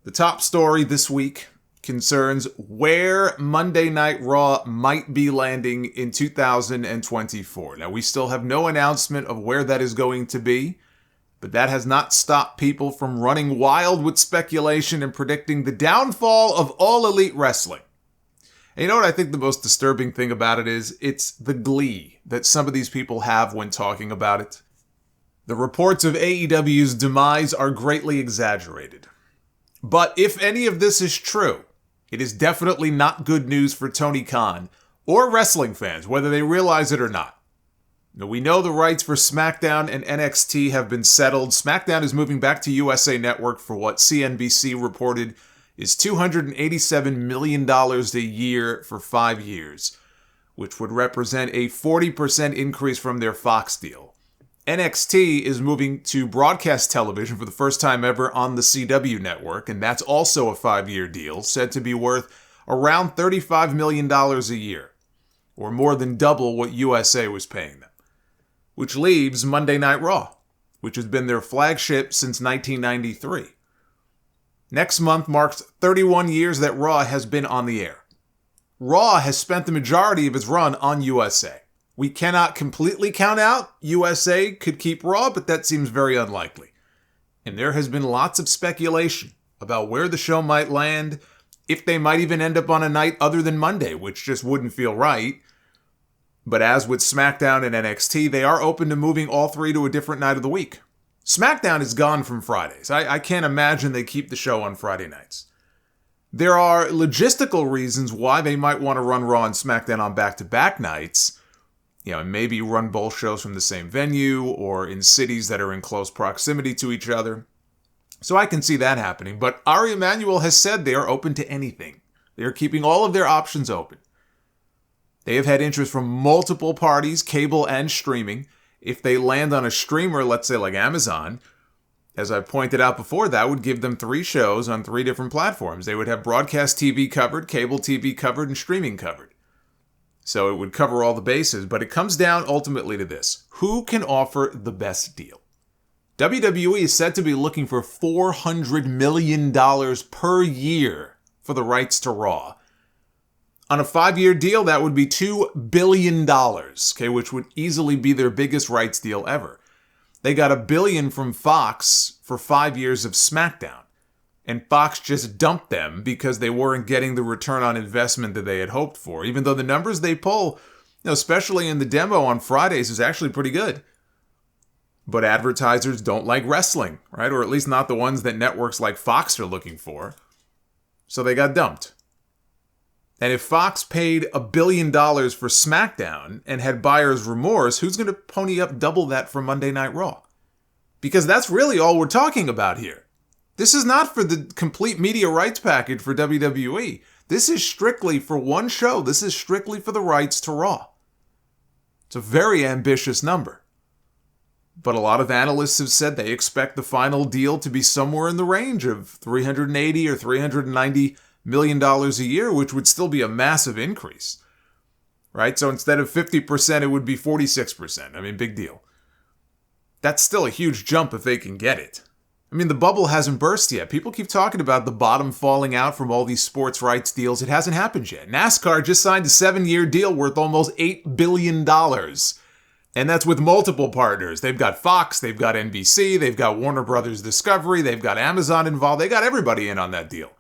The top story this week concerns where Monday Night Raw might be landing in 2024. Now, we still have no announcement of where that is going to be, but that has not stopped people from running wild with speculation and predicting the downfall of All Elite Wrestling. And you know what I think the most disturbing thing about it is? It's the glee that some of these people have when talking about it. The reports of AEW's demise are greatly exaggerated. But if any of this is true, it is definitely not good news for Tony Khan or wrestling fans, whether they realize it or not. Now, we know the rights for SmackDown and NXT have been settled. SmackDown is moving back to USA Network for what CNBC reported is $287 million a year for 5 years, which would represent a 40% increase from their Fox deal. NXT is moving to broadcast television for the first time ever on the CW network, and that's also a 5-year deal, said to be worth around $35 million a year, or more than double what USA was paying them. Which leaves Monday Night Raw, which has been their flagship since 1993. Next month marks 31 years that Raw has been on the air. Raw has spent the majority of its run on USA. We cannot completely count out USA could keep Raw, but that seems very unlikely. And there has been lots of speculation about where the show might land, if they might even end up on a night other than Monday, which just wouldn't feel right. But as with SmackDown and NXT, they are open to moving all three to a different night of the week. SmackDown is gone from Fridays. I can't imagine they keep the show on Friday nights. There are logistical reasons why they might want to run Raw and SmackDown on back-to-back nights, and maybe run both shows from the same venue or in cities that are in close proximity to each other. So I can see that happening. But Ari Emanuel has said they are open to anything. They are keeping all of their options open. They have had interest from multiple parties, cable and streaming. If they land on a streamer, let's say like Amazon, as I pointed out before, that would give them 3 shows on 3 different platforms. They would have broadcast TV covered, cable TV covered, and streaming covered. So it would cover all the bases, but it comes down ultimately to this. Who can offer the best deal? WWE is said to be looking for $400 million per year for the rights to Raw. On a 5-year deal, that would be $2 billion, which would easily be their biggest rights deal ever. They got $1 billion from Fox for 5 years of SmackDown. And Fox just dumped them because they weren't getting the return on investment that they had hoped for, even though the numbers they pull, especially in the demo on Fridays, is actually pretty good. But advertisers don't like wrestling, right? Or at least not the ones that networks like Fox are looking for. So they got dumped. And if Fox paid $1 billion for SmackDown and had buyer's remorse, who's going to pony up double that for Monday Night Raw? Because that's really all we're talking about here. This is not for the complete media rights package for WWE. This is strictly for one show. This is strictly for the rights to Raw. It's a very ambitious number. But a lot of analysts have said they expect the final deal to be somewhere in the range of $380 or $390 million a year, which would still be a massive increase. Right? So instead of 50%, it would be 46%. I mean, big deal. That's still a huge jump if they can get it. I mean, the bubble hasn't burst yet. People keep talking about the bottom falling out from all these sports rights deals. It hasn't happened yet. NASCAR just signed a 7-year deal worth almost $8 billion. And that's with multiple partners. They've got Fox, they've got NBC, they've got Warner Brothers Discovery, they've got Amazon involved. They got everybody in on that deal.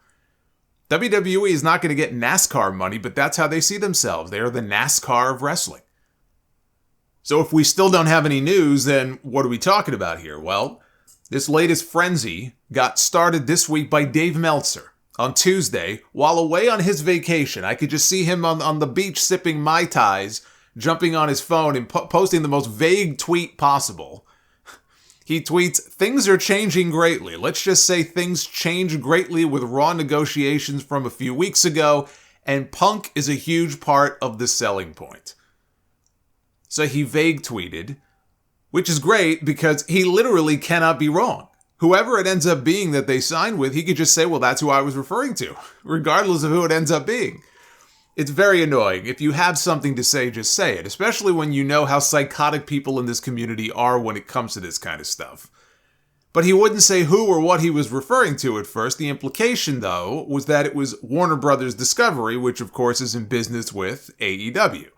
WWE is not going to get NASCAR money, but that's how they see themselves. They are the NASCAR of wrestling. So if we still don't have any news, then what are we talking about here? Well, this latest frenzy got started this week by Dave Meltzer on Tuesday while away on his vacation. I could just see him on the beach sipping Mai Tais, jumping on his phone and posting the most vague tweet possible. He tweets, "Things are changing greatly. Let's just say things changed greatly with Raw negotiations from a few weeks ago, and Punk is a huge part of the selling point." So he vague tweeted, which is great because he literally cannot be wrong. Whoever it ends up being that they signed with, he could just say, well, that's who I was referring to, regardless of who it ends up being. It's very annoying. If you have something to say, just say it, especially when you know how psychotic people in this community are when it comes to this kind of stuff. But he wouldn't say who or what he was referring to at first. The implication, though, was that it was Warner Brothers Discovery, which of course is in business with AEW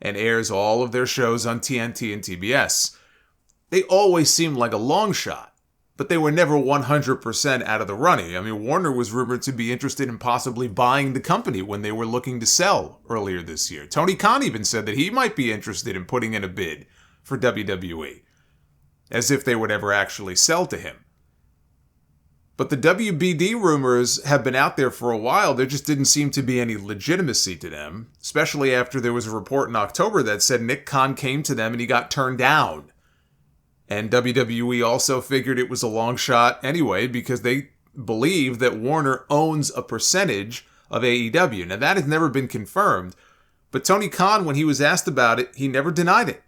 and airs all of their shows on TNT and TBS. They always seemed like a long shot, but they were never 100% out of the running. I mean, Warner was rumored to be interested in possibly buying the company when they were looking to sell earlier this year. Tony Khan even said that he might be interested in putting in a bid for WWE, as if they would ever actually sell to him. But the WBD rumors have been out there for a while. There just didn't seem to be any legitimacy to them, especially after there was a report in October that said Nick Khan came to them and he got turned down. And WWE also figured it was a long shot anyway because they believe that Warner owns a percentage of AEW. Now, that has never been confirmed, but Tony Khan, when he was asked about it, he never denied it.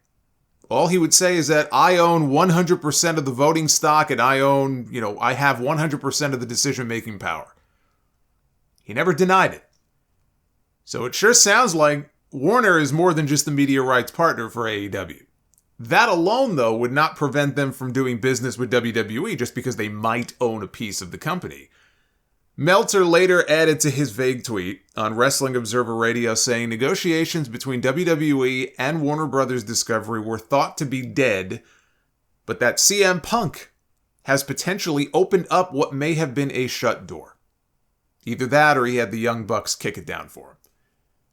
All he would say is that I own 100% of the voting stock and I have 100% of the decision-making power. He never denied it. So it sure sounds like Warner is more than just the media rights partner for AEW. That alone, though, would not prevent them from doing business with WWE just because they might own a piece of the company. Meltzer later added to his vague tweet on Wrestling Observer Radio saying negotiations between WWE and Warner Brothers Discovery were thought to be dead, but that CM Punk has potentially opened up what may have been a shut door. Either that or he had the Young Bucks kick it down for him.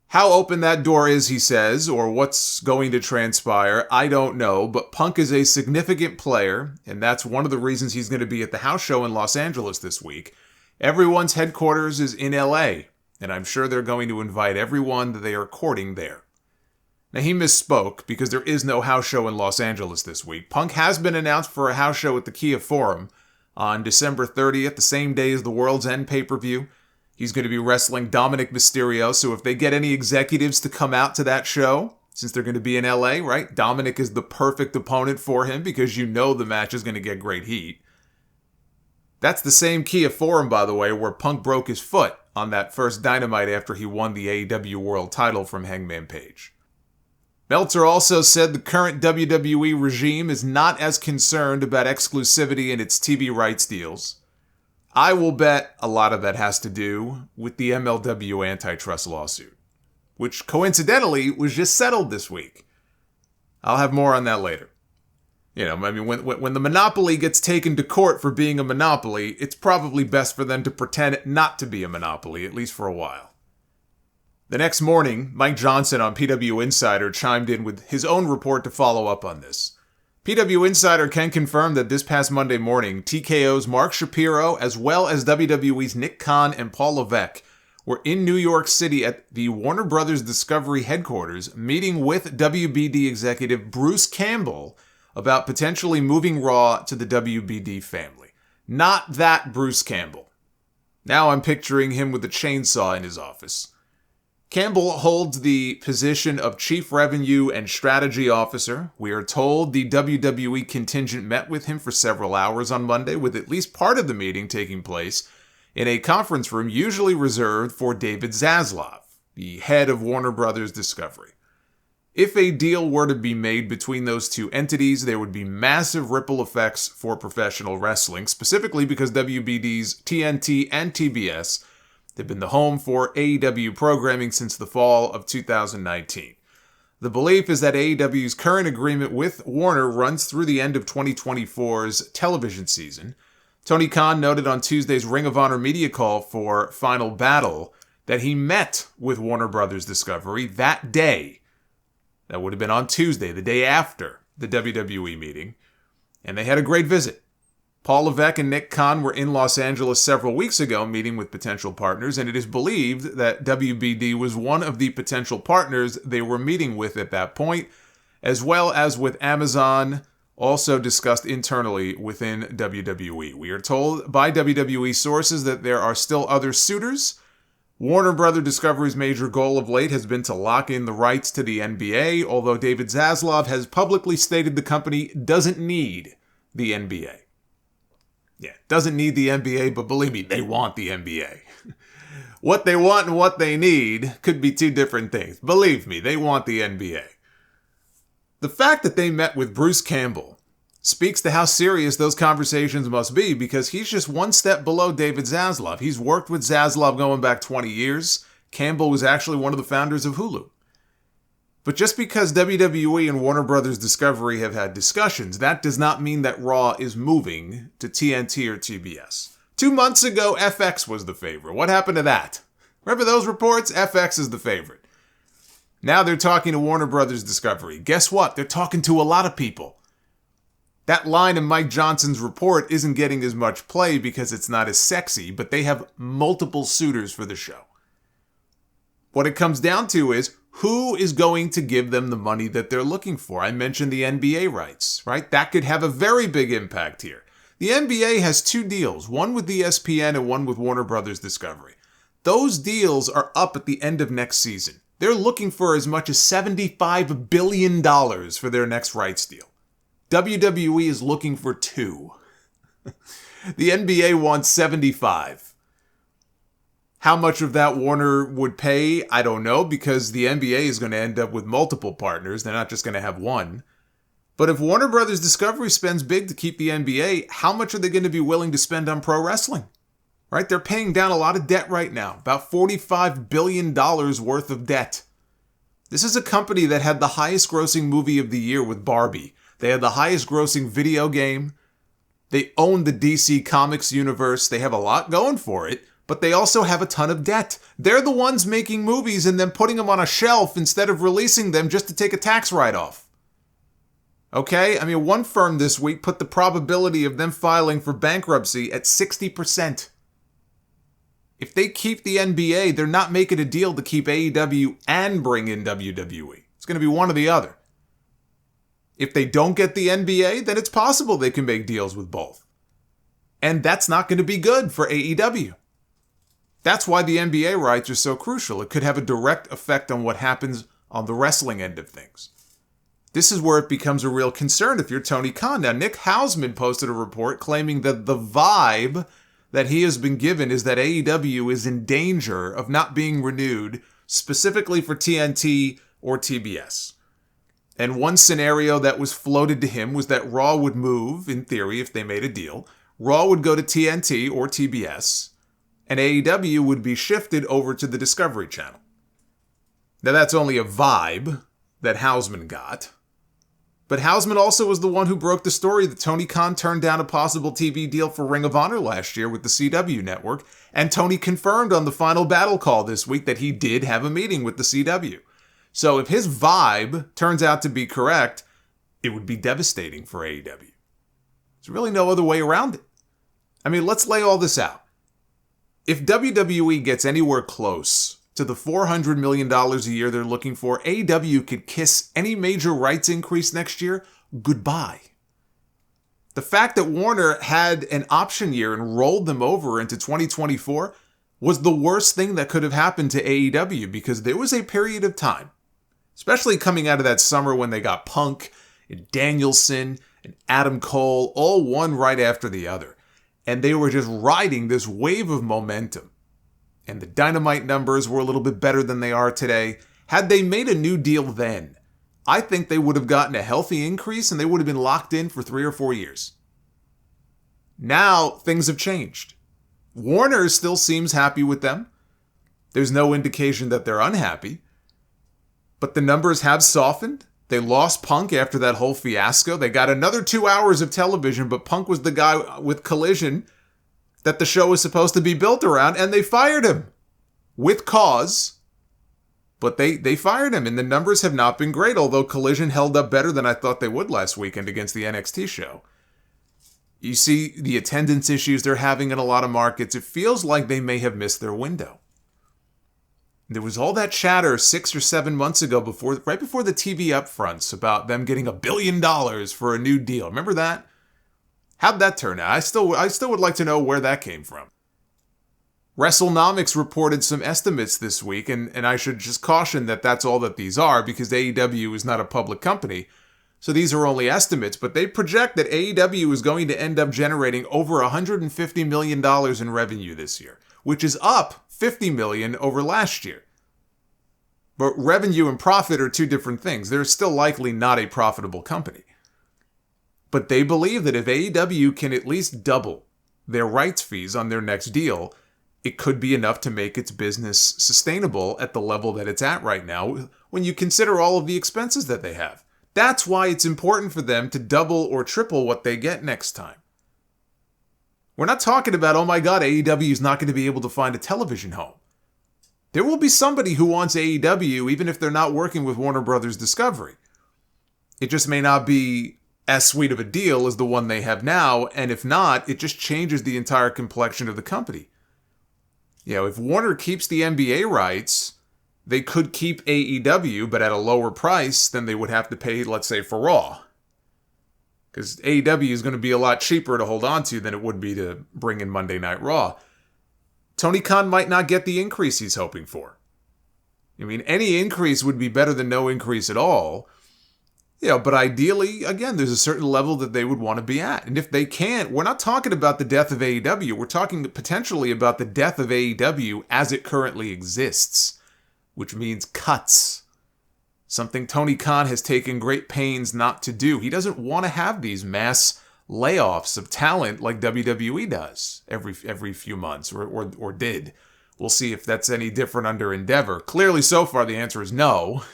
How open that door is, he says, or what's going to transpire, I don't know, but Punk is a significant player, and that's one of the reasons he's going to be at the house show in Los Angeles this week. Everyone's headquarters is in LA, and I'm sure they're going to invite everyone that they are courting there. Now, he misspoke because there is no house show in Los Angeles this week. Punk has been announced for a house show at the Kia Forum on December 30th, the same day as the World's End pay-per-view. He's going to be wrestling Dominic Mysterio, so if they get any executives to come out to that show, since they're going to be in LA, right? Dominic is the perfect opponent for him because you know the match is going to get great heat. That's the same Kia Forum, by the way, where Punk broke his foot on that first Dynamite after he won the AEW World title from Hangman Page. Meltzer also said the current WWE regime is not as concerned about exclusivity in its TV rights deals. I will bet a lot of that has to do with the MLW antitrust lawsuit, which coincidentally was just settled this week. I'll have more on that later. You know, I mean, when the monopoly gets taken to court for being a monopoly, it's probably best for them to pretend not to be a monopoly, at least for a while. The next morning, Mike Johnson on PW Insider chimed in with his own report to follow up on this. PW Insider can confirm that this past Monday morning, TKO's Mark Shapiro, as well as WWE's Nick Khan and Paul Levesque, were in New York City at the Warner Brothers Discovery headquarters, meeting with WBD executive Bruce Campbell about potentially moving Raw to the WBD family. Not that Bruce Campbell. Now I'm picturing him with a chainsaw in his office. Campbell holds the position of Chief Revenue and Strategy Officer. We are told the WWE contingent met with him for several hours on Monday, with at least part of the meeting taking place in a conference room usually reserved for David Zaslav, the head of Warner Brothers Discovery. If a deal were to be made between those two entities, there would be massive ripple effects for professional wrestling, specifically because WBD's TNT and TBS have been the home for AEW programming since the fall of 2019. The belief is that AEW's current agreement with Warner runs through the end of 2024's television season. Tony Khan noted on Tuesday's Ring of Honor media call for Final Battle that he met with Warner Brothers Discovery that day. That would have been on Tuesday, the day after the WWE meeting, and they had a great visit. Paul Levesque and Nick Khan were in Los Angeles several weeks ago meeting with potential partners, and it is believed that WBD was one of the potential partners they were meeting with at that point, as well as with Amazon, also discussed internally within WWE. We are told by WWE sources that there are still other suitors. Warner Brothers Discovery's major goal of late has been to lock in the rights to the NBA, although David Zaslav has publicly stated the company doesn't need the NBA. Yeah, doesn't need the NBA, but believe me, they want the NBA. What they want and what they need could be two different things. Believe me, they want the NBA. The fact that they met with Bruce Campbell speaks to how serious those conversations must be, because he's just one step below David Zaslav. He's worked with Zaslav going back 20 years. Campbell was actually one of the founders of Hulu. But just because WWE and Warner Brothers Discovery have had discussions, that does not mean that Raw is moving to TNT or TBS. 2 months ago, FX was the favorite. What happened to that? Remember those reports? FX is the favorite. Now they're talking to Warner Brothers Discovery. Guess what? They're talking to a lot of people. That line in Mike Johnson's report isn't getting as much play because it's not as sexy, but they have multiple suitors for the show. What it comes down to is, who is going to give them the money that they're looking for? I mentioned the NBA rights, right? That could have a very big impact here. The NBA has 2 deals, one with ESPN and one with Warner Brothers Discovery. Those deals are up at the end of next season. They're looking for as much as $75 billion for their next rights deal. WWE is looking for 2. The NBA wants 75. How much of that Warner would pay, I don't know, because the NBA is going to end up with multiple partners. They're not just going to have one. But if Warner Brothers Discovery spends big to keep the NBA, how much are they going to be willing to spend on pro wrestling? Right? They're paying down a lot of debt right now, about $45 billion worth of debt. This is a company that had the highest grossing movie of the year with Barbie. They had the highest grossing video game. They own the DC Comics universe. They have a lot going for it, but they also have a ton of debt. They're the ones making movies and then putting them on a shelf instead of releasing them just to take a tax write-off. Okay? I mean, one firm this week put the probability of them filing for bankruptcy at 60%. If they keep the NBA, they're not making a deal to keep AEW and bring in WWE. It's going to be one or the other. If they don't get the NBA, then it's possible they can make deals with both. And that's not going to be good for AEW. That's why the NBA rights are so crucial. It could have a direct effect on what happens on the wrestling end of things. This is where it becomes a real concern if you're Tony Khan. Now, Nick Hausman posted a report claiming that the vibe that he has been given is that AEW is in danger of not being renewed specifically for TNT or TBS. And one scenario that was floated to him was that Raw would move, in theory, if they made a deal. Raw would go to TNT or TBS, and AEW would be shifted over to the Discovery Channel. Now, that's only a vibe that Hausman got. But Hausman also was the one who broke the story that Tony Khan turned down a possible TV deal for Ring of Honor last year with the CW network, and Tony confirmed on the Final Battle call this week that he did have a meeting with the CW. So if his vibe turns out to be correct, it would be devastating for AEW. There's really no other way around it. I mean, let's lay all this out. If WWE gets anywhere close to the $400 million a year they're looking for, AEW could kiss any major rights increase next year goodbye. The fact that Warner had an option year and rolled them over into 2024 was the worst thing that could have happened to AEW, because there was a period of time, especially coming out of that summer when they got Punk and Danielson and Adam Cole, all one right after the other. And they were just riding this wave of momentum. And the Dynamite numbers were a little bit better than they are today. Had they made a new deal then, I think they would have gotten a healthy increase and they would have been locked in for 3 or 4 years. Now, things have changed. Warner still seems happy with them. There's no indication that they're unhappy. But the numbers have softened. They lost Punk after that whole fiasco. They got another 2 hours of television, but Punk was the guy with Collision that the show was supposed to be built around, and they fired him. With cause. But they fired him, and the numbers have not been great, although Collision held up better than I thought they would last weekend against the NXT show. You see the attendance issues they're having in a lot of markets. It feels like they may have missed their window. There was all that chatter 6 or 7 months ago, right before the TV upfronts, about them getting $1 billion for a new deal. Remember that? How'd that turn out? I still would like to know where that came from. WrestleNomics reported some estimates this week, and I should just caution that that's all that these are, because AEW is not a public company. So these are only estimates, but they project that AEW is going to end up generating over $150 million in revenue this year, which is up $50 million over last year. But revenue and profit are two different things. They're still likely not a profitable company. But they believe that if AEW can at least double their rights fees on their next deal, it could be enough to make its business sustainable at the level that it's at right now when you consider all of the expenses that they have. That's why it's important for them to double or triple what they get next time. We're not talking about, oh my God, AEW is not going to be able to find a television home. There will be somebody who wants AEW even if they're not working with Warner Brothers Discovery. It just may not be as sweet of a deal as the one they have now, and if not, it just changes the entire complexion of the company. You know, if Warner keeps the NBA rights, they could keep AEW, but at a lower price than they would have to pay, let's say, for Raw. Because AEW is going to be a lot cheaper to hold on to than it would be to bring in Monday Night Raw. Tony Khan might not get the increase he's hoping for. I mean, any increase would be better than no increase at all. You know, but ideally, again, there's a certain level that they would want to be at. And if they can't, we're not talking about the death of AEW. We're talking potentially about the death of AEW as it currently exists, which means cuts. Something Tony Khan has taken great pains not to do. He doesn't want to have these mass layoffs of talent like WWE does every few months, or did. We'll see if that's any different under Endeavor. Clearly, so far, the answer is no.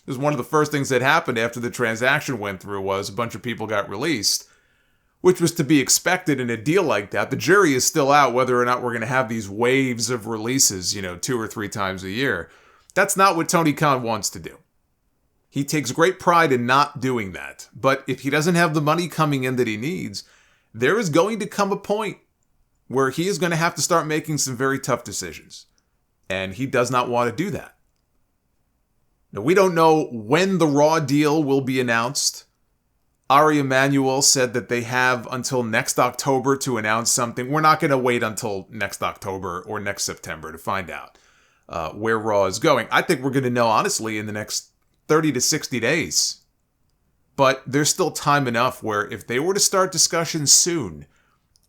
Because one of the first things that happened after the transaction went through was a bunch of people got released, which was to be expected in a deal like that. The jury is still out whether or not we're going to have these waves of releases, 2 or 3 times a year. That's not what Tony Khan wants to do. He takes great pride in not doing that. But if he doesn't have the money coming in that he needs, there is going to come a point where he is going to have to start making some very tough decisions. And he does not want to do that. Now, we don't know when the Raw deal will be announced. Ari Emanuel said that they have until next October to announce something. We're not going to wait until next October or next September to find out where Raw is going. I think we're going to know, honestly, in the next 30 to 60 days. But there's still time enough where if they were to start discussions soon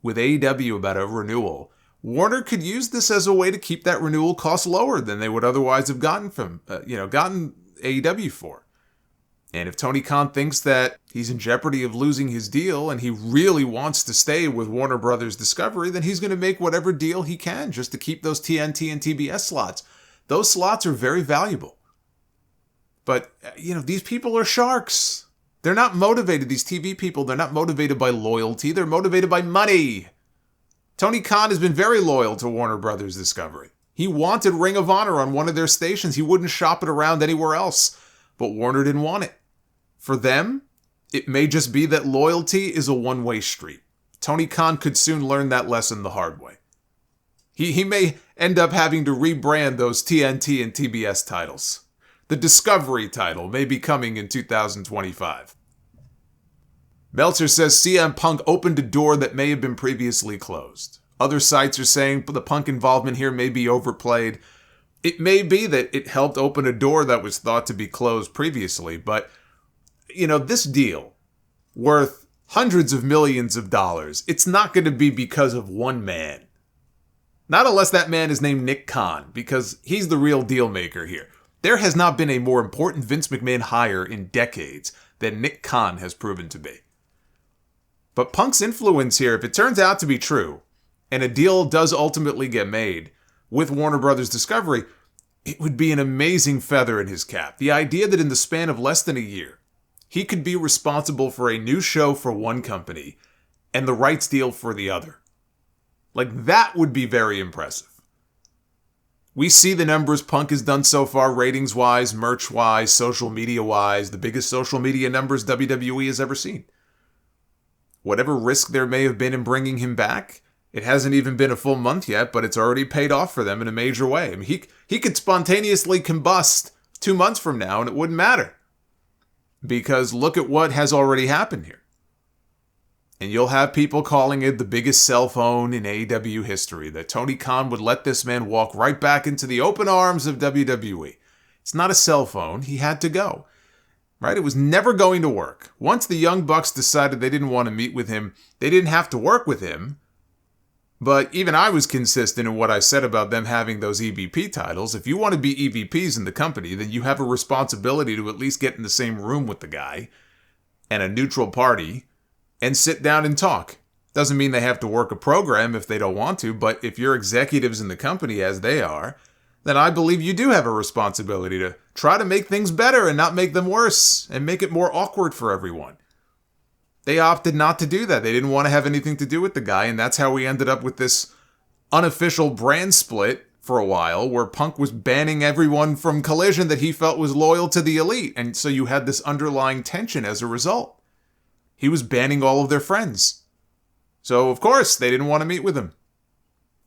with AEW about a renewal, Warner could use this as a way to keep that renewal cost lower than they would otherwise have gotten from, gotten AEW for. And if Tony Khan thinks that he's in jeopardy of losing his deal and he really wants to stay with Warner Brothers Discovery, then he's going to make whatever deal he can just to keep those TNT and TBS slots. Those slots are very valuable. But, these people are sharks. They're not motivated, these TV people, they're not motivated by loyalty, they're motivated by money. Tony Khan has been very loyal to Warner Brothers Discovery. He wanted Ring of Honor on one of their stations. He wouldn't shop it around anywhere else. But Warner didn't want it. For them, it may just be that loyalty is a one-way street. Tony Khan could soon learn that lesson the hard way. He may end up having to rebrand those TNT and TBS titles. The Discovery title may be coming in 2025. Meltzer says CM Punk opened a door that may have been previously closed. Other sites are saying the Punk involvement here may be overplayed. It may be that it helped open a door that was thought to be closed previously, but, this deal, worth hundreds of millions of dollars, it's not going to be because of one man. Not unless that man is named Nick Khan, because he's the real deal maker here. There has not been a more important Vince McMahon hire in decades than Nick Khan has proven to be. But Punk's influence here, if it turns out to be true, and a deal does ultimately get made with Warner Brothers Discovery, it would be an amazing feather in his cap. The idea that in the span of less than a year, he could be responsible for a new show for one company and the rights deal for the other. That would be very impressive. We see the numbers Punk has done so far, ratings-wise, merch-wise, social media-wise, the biggest social media numbers WWE has ever seen. Whatever risk there may have been in bringing him back, it hasn't even been a full month yet, but it's already paid off for them in a major way. I mean, he could spontaneously combust 2 months from now and it wouldn't matter. Because look at what has already happened here. And you'll have people calling it the biggest cell phone in AEW history, that Tony Khan would let this man walk right back into the open arms of WWE. It's not a cell phone. He had to go. Right? It was never going to work. Once the Young Bucks decided they didn't want to meet with him, they didn't have to work with him. But even I was consistent in what I said about them having those EVP titles. If you want to be EVPs in the company, then you have a responsibility to at least get in the same room with the guy and a neutral party and sit down and talk. Doesn't mean they have to work a program if they don't want to, but if you're executives in the company, as they are, then I believe you do have a responsibility to try to make things better and not make them worse and make it more awkward for everyone. They opted not to do that. They didn't want to have anything to do with the guy, and that's how we ended up with this unofficial brand split for a while, where Punk was banning everyone from Collision that he felt was loyal to the Elite, and so you had this underlying tension as a result. He was banning all of their friends. So, of course, they didn't want to meet with him.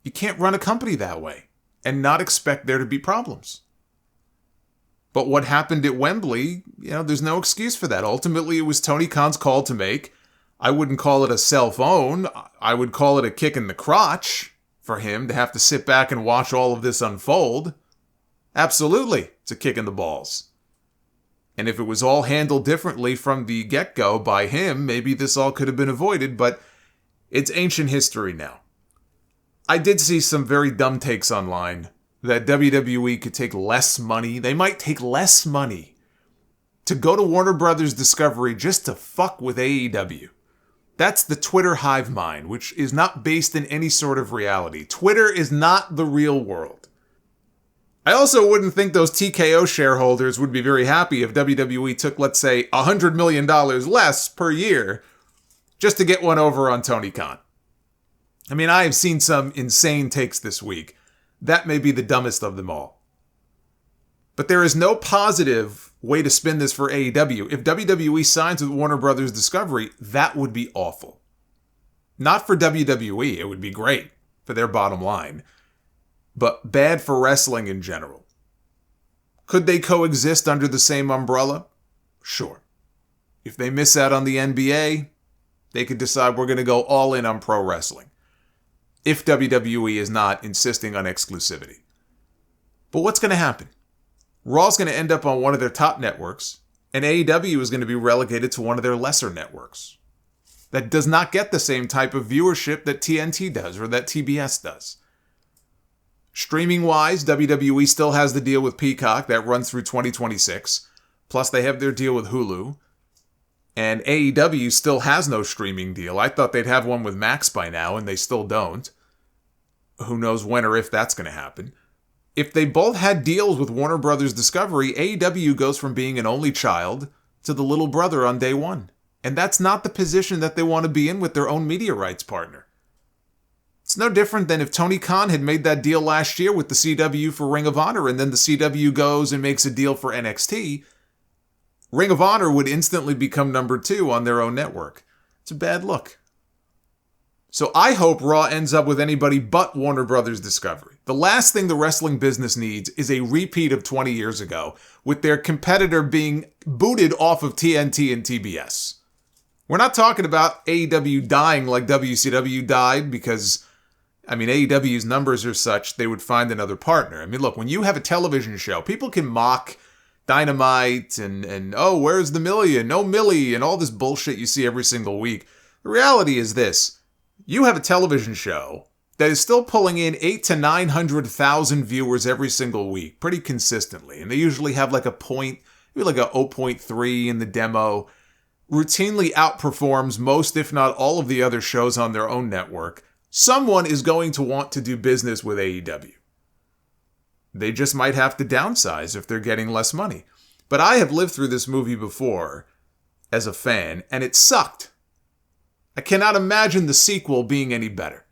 You can't run a company that way and not expect there to be problems. But what happened at Wembley, there's no excuse for that. Ultimately, it was Tony Khan's call to make. I wouldn't call it a cell phone. I would call it a kick in the crotch for him to have to sit back and watch all of this unfold. Absolutely, it's a kick in the balls. And if it was all handled differently from the get-go by him, maybe this all could have been avoided, but it's ancient history now. I did see some very dumb takes online that WWE could take less money. They might take less money to go to Warner Brothers Discovery just to fuck with AEW. That's the Twitter hive mind, which is not based in any sort of reality. Twitter is not the real world. I also wouldn't think those TKO shareholders would be very happy if WWE took, let's say, $100 million less per year just to get one over on Tony Khan. I mean, I have seen some insane takes this week. That may be the dumbest of them all. But there is no positive way to spin this for AEW. If WWE signs with Warner Brothers Discovery, that would be awful. Not for WWE, it would be great for their bottom line, but bad for wrestling in general. Could they coexist under the same umbrella? Sure. If they miss out on the NBA, they could decide we're going to go all in on pro wrestling. If WWE is not insisting on exclusivity. But what's going to happen? Raw's going to end up on one of their top networks, and AEW is going to be relegated to one of their lesser networks. That does not get the same type of viewership that TNT does or that TBS does. Streaming-wise, WWE still has the deal with Peacock that runs through 2026, plus they have their deal with Hulu. And AEW still has no streaming deal. I thought they'd have one with Max by now, and they still don't. Who knows when or if that's going to happen. If they both had deals with Warner Brothers Discovery, AEW goes from being an only child to the little brother on day one. And that's not the position that they want to be in with their own media rights partner. It's no different than if Tony Khan had made that deal last year with the CW for Ring of Honor, and then the CW goes and makes a deal for NXT. Ring of Honor would instantly become number 2 on their own network. It's a bad look. So I hope Raw ends up with anybody but Warner Brothers Discovery. The last thing the wrestling business needs is a repeat of 20 years ago, with their competitor being booted off of TNT and TBS. We're not talking about AEW dying like WCW died because, AEW's numbers are such they would find another partner. Look, when you have a television show, people can mock Dynamite and where's the million? No Millie and all this bullshit you see every single week. The reality is this. You have a television show that is still pulling in 800,000 to 900,000 viewers every single week, pretty consistently. And they usually have like a 0.3 in the demo. Routinely outperforms most, if not all, of the other shows on their own network. Someone is going to want to do business with AEW. They just might have to downsize if they're getting less money. But I have lived through this movie before as a fan, and it sucked. I cannot imagine the sequel being any better.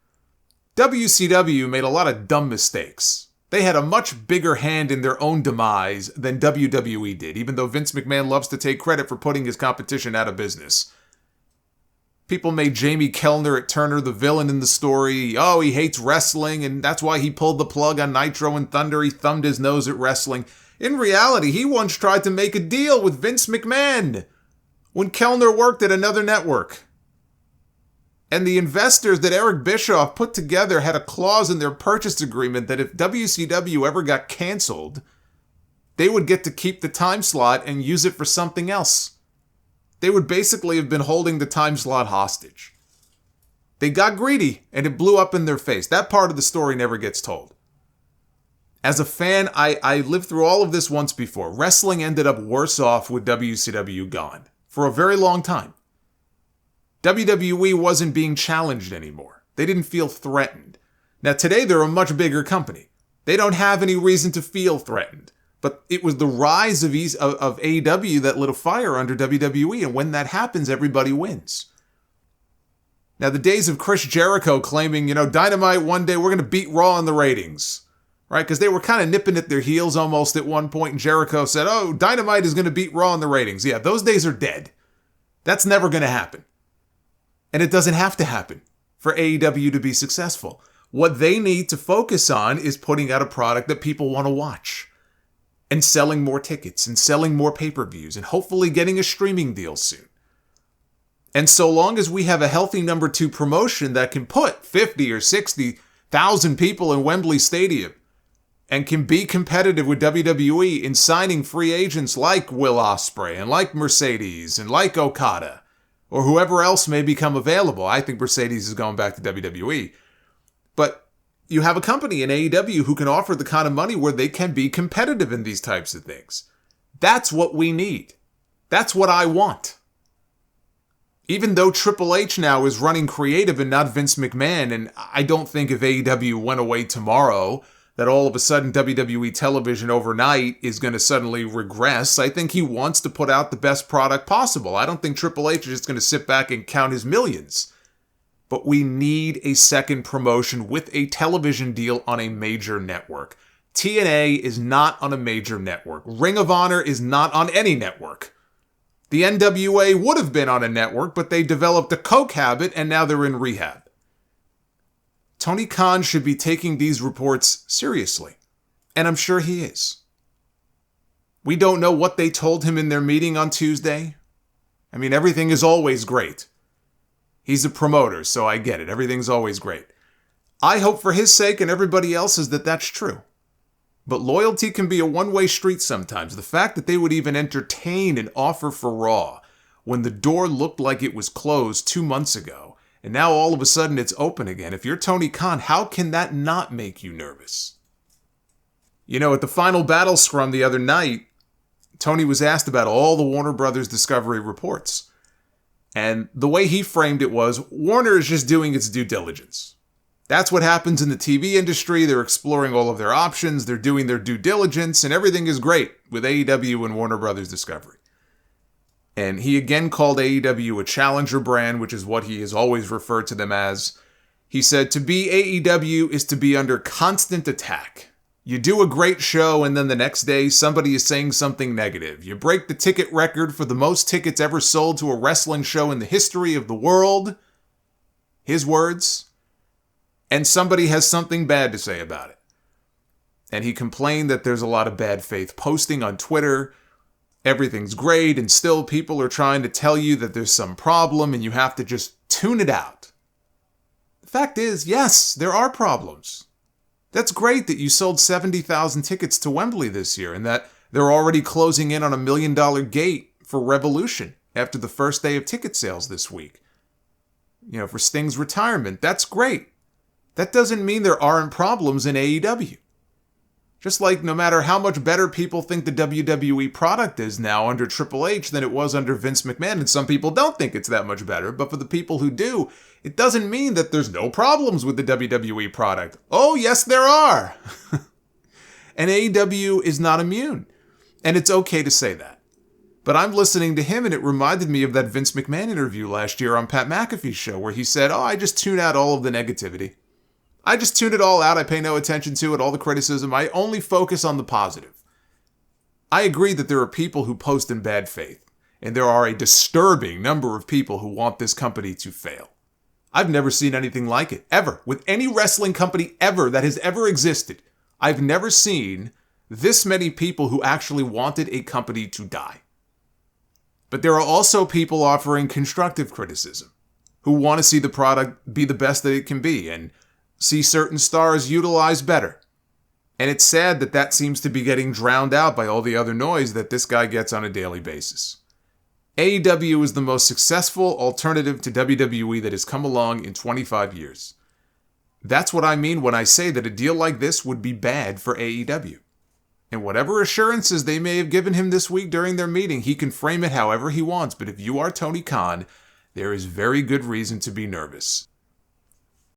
WCW made a lot of dumb mistakes. They had a much bigger hand in their own demise than WWE did, even though Vince McMahon loves to take credit for putting his competition out of business. People made Jamie Kellner at Turner the villain in the story. He hates wrestling, and that's why he pulled the plug on Nitro and Thunder. He thumbed his nose at wrestling. In reality, he once tried to make a deal with Vince McMahon when Kellner worked at another network. And the investors that Eric Bischoff put together had a clause in their purchase agreement that if WCW ever got canceled, they would get to keep the time slot and use it for something else. They would basically have been holding the time slot hostage. They got greedy, and it blew up in their face. That part of the story never gets told. As a fan, I lived through all of this once before. Wrestling ended up worse off with WCW gone for a very long time. WWE wasn't being challenged anymore. They didn't feel threatened. Now today they're a much bigger company. They don't have any reason to feel threatened. But it was the rise of AEW that lit a fire under WWE, and when that happens, everybody wins. Now, the days of Chris Jericho claiming, Dynamite, one day we're going to beat Raw in the ratings, right? Because they were kind of nipping at their heels almost at one point, and Jericho said, oh, Dynamite is going to beat Raw in the ratings. Yeah, those days are dead. That's never going to happen. And it doesn't have to happen for AEW to be successful. What they need to focus on is putting out a product that people want to watch. And selling more tickets, and selling more pay-per-views, and hopefully getting a streaming deal soon. And so long as we have a healthy number 2 promotion that can put 50 or 60,000 people in Wembley Stadium, and can be competitive with WWE in signing free agents like Will Ospreay, and like Mercedes, and like Okada, or whoever else may become available. I think Mercedes is going back to WWE. But you have a company in AEW who can offer the kind of money where they can be competitive in these types of things. That's what we need. That's what I want. Even though Triple H now is running creative and not Vince McMahon, and I don't think if AEW went away tomorrow, that all of a sudden WWE television overnight is going to suddenly regress. I think he wants to put out the best product possible. I don't think Triple H is just going to sit back and count his millions. But we need a second promotion with a television deal on a major network. TNA is not on a major network. Ring of Honor is not on any network. The NWA would have been on a network, but they developed a coke habit and now they're in rehab. Tony Khan should be taking these reports seriously, and I'm sure he is. We don't know what they told him in their meeting on Tuesday. I mean, everything is always great. He's a promoter, so I get it. Everything's always great. I hope for his sake and everybody else's that that's true. But loyalty can be a one-way street sometimes. The fact that they would even entertain an offer for Raw when the door looked like it was closed 2 months ago, and now all of a sudden it's open again. If you're Tony Khan, how can that not make you nervous? At the final battle scrum the other night, Tony was asked about all the Warner Brothers Discovery reports. And the way he framed it was, Warner is just doing its due diligence. That's what happens in the TV industry. They're exploring all of their options. They're doing their due diligence, and everything is great with AEW and Warner Brothers Discovery. And he again called AEW a challenger brand, which is what he has always referred to them as. He said, to be AEW is to be under constant attack. You do a great show, and then the next day, somebody is saying something negative. You break the ticket record for the most tickets ever sold to a wrestling show in the history of the world. His words. And somebody has something bad to say about it. And he complained that there's a lot of bad faith posting on Twitter. Everything's great, and still people are trying to tell you that there's some problem, and you have to just tune it out. The fact is, yes, there are problems. That's great that you sold 70,000 tickets to Wembley this year and that they're already closing in on $1 million gate for Revolution after the first day of ticket sales this week. For Sting's retirement. That's great. That doesn't mean there aren't problems in AEW. Just like no matter how much better people think the WWE product is now under Triple H than it was under Vince McMahon, and some people don't think it's that much better, but for the people who do, it doesn't mean that there's no problems with the WWE product. Oh, yes, there are. And AEW is not immune. And it's okay to say that. But I'm listening to him, and it reminded me of that Vince McMahon interview last year on Pat McAfee's show, where he said, I just tune out all of the negativity. I just tune it all out. I pay no attention to it, all the criticism. I only focus on the positive. I agree that there are people who post in bad faith, and there are a disturbing number of people who want this company to fail. I've never seen anything like it, ever. With any wrestling company ever that has ever existed, I've never seen this many people who actually wanted a company to die. But there are also people offering constructive criticism, who want to see the product be the best that it can be, and see certain stars utilized better. And it's sad that that seems to be getting drowned out by all the other noise that this guy gets on a daily basis. AEW is the most successful alternative to WWE that has come along in 25 years. That's what I mean when I say that a deal like this would be bad for AEW. And whatever assurances they may have given him this week during their meeting, he can frame it however he wants. But if you are Tony Khan, there is very good reason to be nervous.